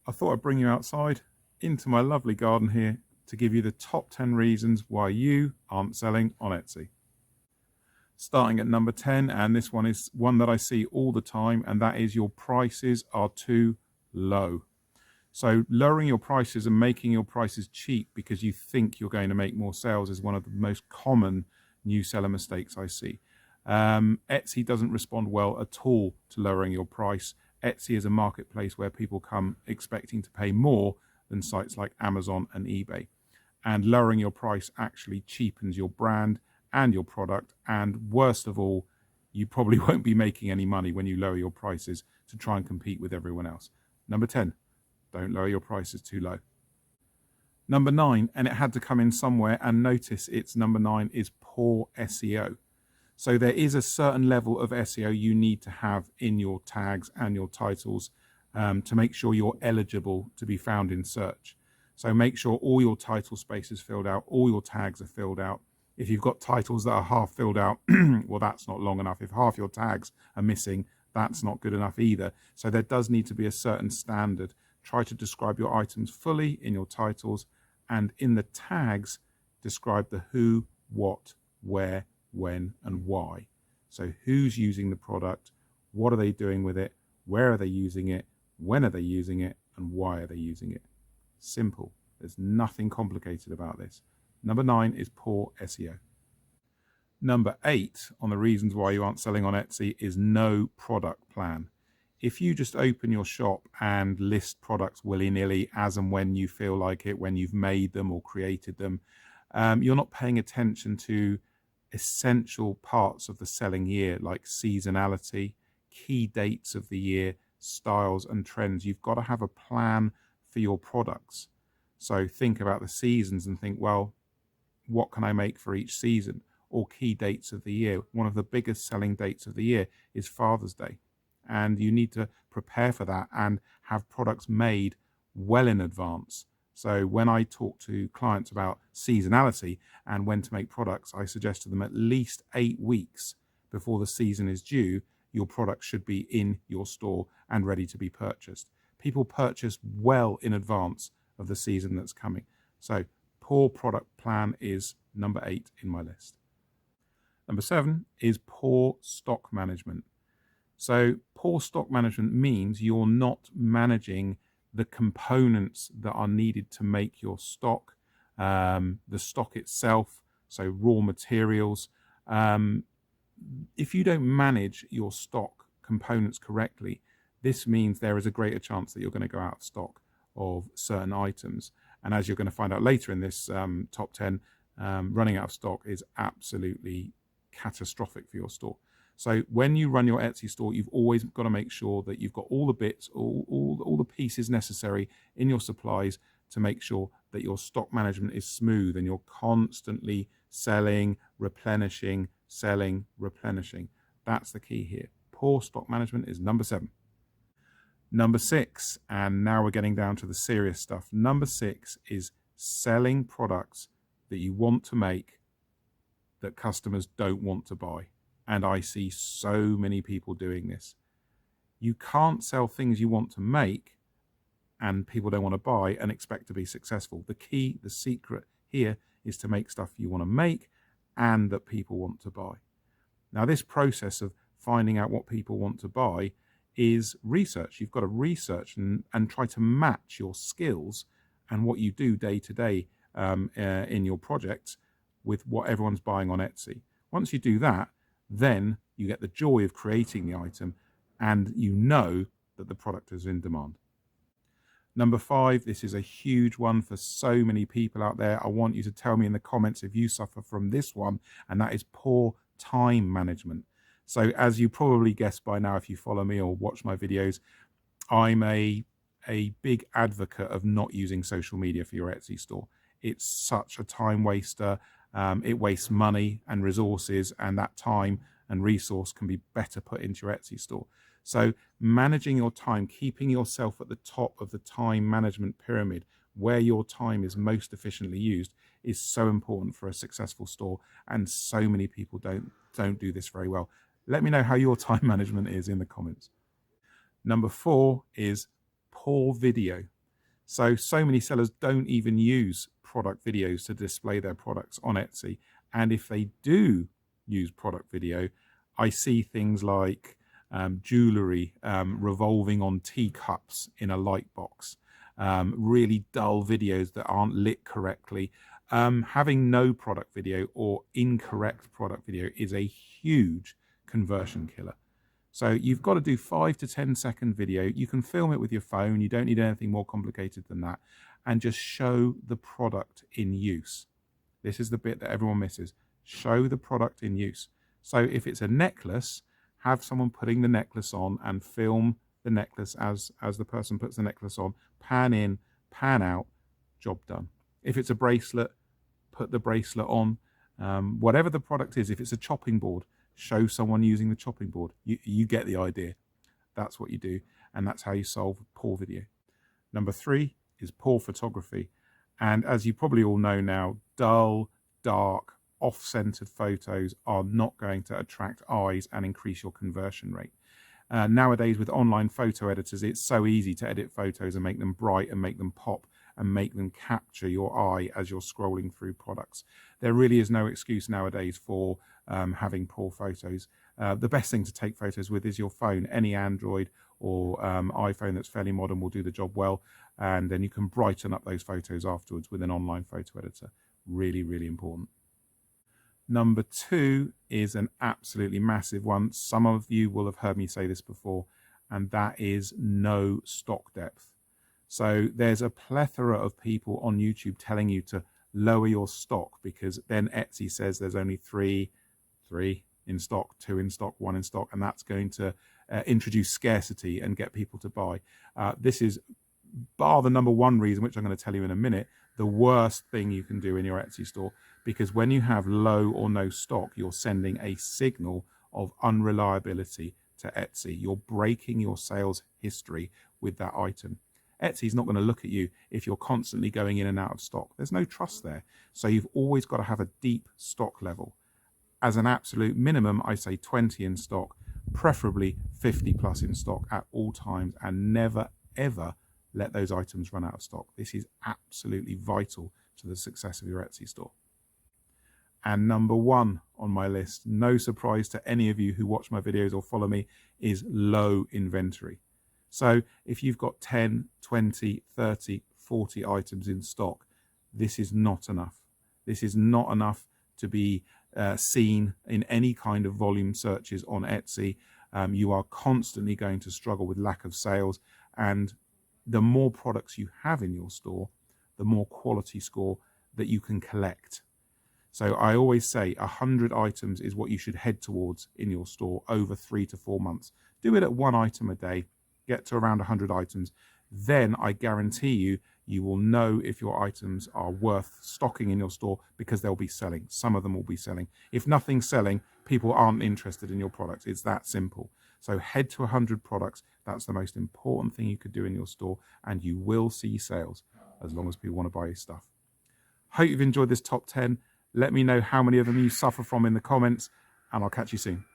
I thought I'd bring you outside into my lovely garden here to give you the top 10 reasons why you aren't selling on Etsy. Starting at number 10, and this one is one that I see all the time, and that is your prices are too low. So lowering your prices and making your prices cheap because you think you're going to make more sales is one of the most common new seller mistakes I see. Etsy doesn't respond well at all to lowering your price. Etsy is a marketplace where people come expecting to pay more than sites like Amazon and eBay. And lowering your price actually cheapens your brand and your product. And worst of all, you probably won't be making any money when you lower your prices to try and compete with everyone else. Number 10, don't lower your prices too low. Number 9, and it had to come in somewhere, and notice it's number 9, is poor SEO. So there is a certain level of SEO you need to have in your tags and your titles to make sure you're eligible to be found in search. So make sure all your title space is filled out, all your tags are filled out. If you've got titles that are half filled out, well, that's not long enough. If half your tags are missing, that's not good enough either. So there does need to be a certain standard. Try to describe your items fully in your titles, and in the tags, describe the who, what, where, when, and why. So who's using the product, what are they doing with it, where are they using it, when are they using it, and why are they using it. Simple. There's nothing complicated about this. Number 9 is poor SEO. Number 8 on the reasons why you aren't selling on Etsy is no product plan. If you just open your shop and list products willy-nilly as and when you feel like it, when you've made them or created them, you're not paying attention to essential parts of the selling year, like seasonality, key dates of the year, styles and trends. You've got to have a plan for your products. So think about the seasons and think, well, what can I make for each season? Or key dates of the year. One of the biggest selling dates of the year is Father's Day. And you need to prepare for that and have products made well in advance. So when I talk to clients about seasonality and when to make products, I suggest to them at least 8 weeks before the season is due, your product should be in your store and ready to be purchased. People purchase well in advance of the season that's coming. So poor product plan is number 8 in my list. Number 7 is poor stock management. So poor stock management means you're not managing the components that are needed to make your stock, the stock itself, so raw materials. If you don't manage your stock components correctly, this means there is a greater chance that you're going to go out of stock of certain items. And as you're going to find out later in this top 10, running out of stock is absolutely catastrophic for your store. So when you run your Etsy store, you've always got to make sure that you've got all the bits, all the pieces necessary in your supplies to make sure that your stock management is smooth and you're constantly selling, replenishing, selling, replenishing. That's the key here. Poor stock management is number 7. Number 6, and now we're getting down to the serious stuff. Number 6 is selling products that you want to make that customers don't want to buy. And I see so many people doing this. You can't sell things you want to make and people don't want to buy and expect to be successful. The key, the secret here is to make stuff you want to make and that people want to buy. Now, this process of finding out what people want to buy is research. You've got to research and try to match your skills and what you do day to day in your projects with what everyone's buying on Etsy. Once you do that, then you get the joy of creating the item and you know that the product is in demand. Number 5, this is a huge one for so many people out there. I want you to tell me in the comments if you suffer from this one, and that is poor time management. So as you probably guessed by now, if you follow me or watch my videos, I'm a big advocate of not using social media for your Etsy store. It's such a time waster. It wastes money and resources, and that time and resource can be better put into your Etsy store. So managing your time, keeping yourself at the top of the time management pyramid, where your time is most efficiently used, is so important for a successful store, and so many people don't do this very well. Let me know how your time management is in the comments. Number 4 is poor video. So many sellers don't even use product videos to display their products on Etsy. And if they do use product video, I see things like jewelry revolving on teacups in a light box, really dull videos that aren't lit correctly. Having no product video or incorrect product video is a huge conversion killer. So you've got to do 5 to 10 second video. You can film it with your phone. You don't need anything more complicated than that. And just show the product in use. This is the bit that everyone misses. Show the product in use. So if it's a necklace, have someone putting the necklace on and film the necklace as the person puts the necklace on. Pan in, pan out, job done. If it's a bracelet, put the bracelet on. Whatever the product is, if it's a chopping board, show someone using the chopping board. You get the idea. That's what you do, and that's how you solve poor video. Number 3 is poor photography. And as you probably all know now, dull, dark, off-centered photos are not going to attract eyes and increase your conversion rate. Nowadays with online photo editors, it's so easy to edit photos and make them bright and make them pop and make them capture your eye as you're scrolling through products. There really is no excuse nowadays for having poor photos. The best thing to take photos with is your phone. Any Android or iPhone that's fairly modern will do the job well, and then you can brighten up those photos afterwards with an online photo editor. Really, really important. Number 2 is an absolutely massive one. Some of you will have heard me say this before, and that is no stock depth. So there's a plethora of people on YouTube telling you to lower your stock because then Etsy says there's only three in stock, 2 in stock, 1 in stock, and that's going to introduce scarcity and get people to buy. This is, bar the number 1 reason, which I'm going to tell you in a minute, the worst thing you can do in your Etsy store, because when you have low or no stock, you're sending a signal of unreliability to Etsy. You're breaking your sales history with that item. Etsy's not going to look at you if you're constantly going in and out of stock. There's no trust there. So you've always got to have a deep stock level. As an absolute minimum, I say 20 in stock, preferably 50 plus in stock at all times, and never, ever let those items run out of stock. This is absolutely vital to the success of your Etsy store. And number 1 on my list, no surprise to any of you who watch my videos or follow me, is low inventory. So if you've got 10, 20, 30, 40 items in stock, this is not enough. This is not enough to be seen in any kind of volume searches on Etsy. You are constantly going to struggle with lack of sales, and the more products you have in your store, the more quality score that you can collect. So I always say 100 items is what you should head towards in your store over 3 to 4 months. Do it at 1 item a day, get to around 100 items. Then I guarantee you, you will know if your items are worth stocking in your store because they'll be selling. Some of them will be selling. If nothing's selling, people aren't interested in your product. It's that simple. So head to 100 products. That's the most important thing you could do in your store, and you will see sales as long as people want to buy your stuff. Hope you've enjoyed this top 10. Let me know how many of them you suffer from in the comments, and I'll catch you soon.